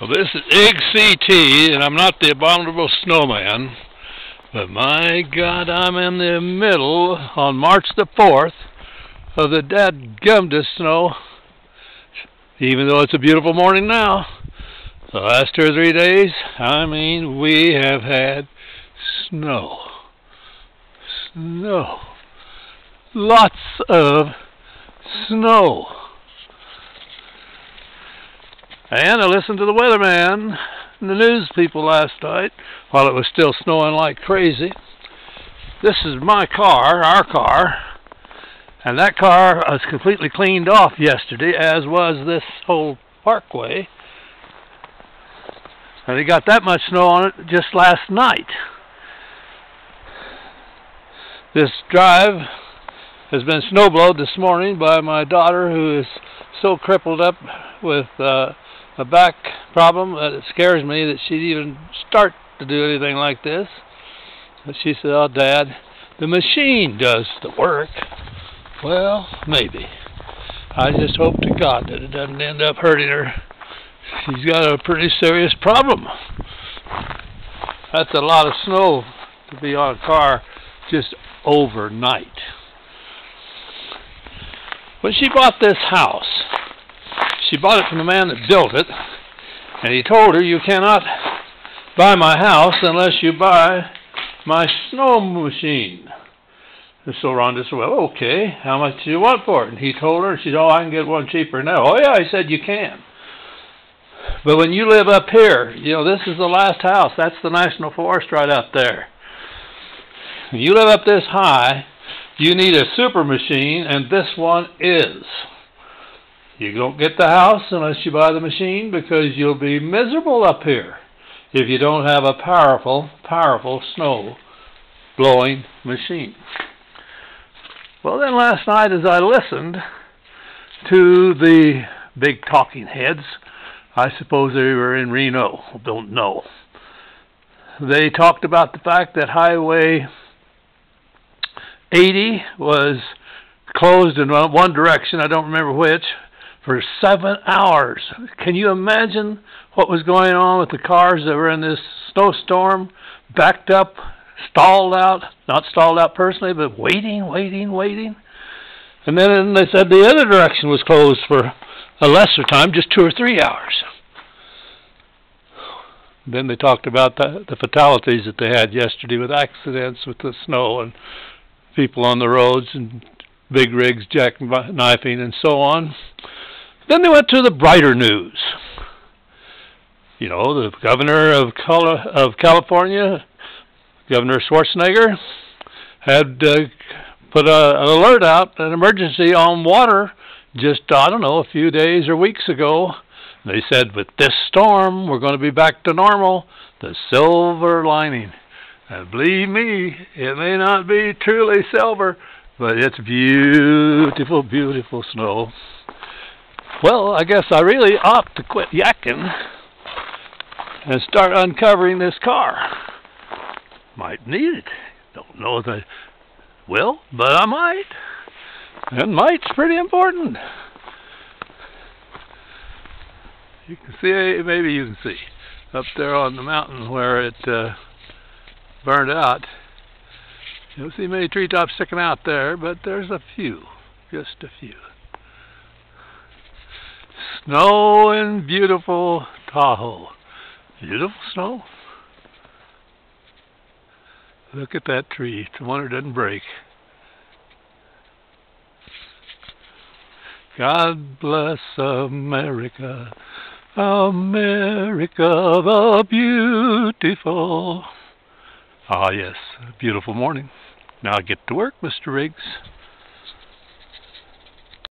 Well, this is Egg CT, and I'm not the abominable snowman, but my God, I'm in the middle on March the 4th of the dadgumdest snow, even though it's a beautiful morning now. The last 2 or 3 days, I mean, we have had snow. Snow. Lots of snow. And I listened to the weatherman and the news people last night while it was still snowing like crazy. This is my car, our car, and that car was completely cleaned off yesterday, as was this whole parkway. And it got that much snow on it just last night. This drive has been snowblowed this morning by my daughter, who is so crippled up with a back problem that it scares me that she'd even start to do anything like this. But she said, "Oh, Dad, the machine does the work." Well, maybe. I just hope to God that it doesn't end up hurting her. She's got a pretty serious problem. That's a lot of snow to be on a car just overnight. When she bought this house, she bought it from the man that built it, and he told her, "You cannot buy my house unless you buy my snow machine." And so Rhonda said, "Well, okay, how much do you want for it?" And he told her, she said, "Oh, I can get one cheaper now." "Oh, yeah," he said, "you can. But when you live up here, you know, this is the last house. That's the National Forest right up there. When you live up this high, you need a super machine, and this one is. You don't get the house unless you buy the machine, because you'll be miserable up here if you don't have a powerful, powerful snow blowing machine." Well, then last night, as I listened to the big talking heads, I suppose they were in Reno, don't know. They talked about the fact that Highway 80 was closed in one direction, I don't remember which, for 7 hours. Can you imagine what was going on with the cars that were in this snowstorm, backed up, stalled out, not stalled out personally, but waiting. And then they said the other direction was closed for a lesser time, just 2 or 3 hours. Then they talked about the fatalities that they had yesterday with accidents with the snow and people on the roads and big rigs jackknifing and so on. Then they went to the brighter news. You know, the governor of California, Governor Schwarzenegger, had put an alert out, an emergency on water, just, I don't know, a few days or weeks ago. They said, with this storm, we're going to be back to normal, the silver lining. And believe me, it may not be truly silver, but it's beautiful, beautiful snow. Well, I guess I really ought to quit yakking and start uncovering this car. Might need it. Don't know if I will, but I might. And might's pretty important. You can see, maybe you can see, up there on the mountain where it burned out. You don't see many treetops sticking out there, but there's a few, just a few. Snow in beautiful Tahoe. Beautiful snow. Look at that tree. It's a wonder it doesn't break. God bless America, America the beautiful. Ah, yes, a beautiful morning. Now get to work, Mr. Riggs.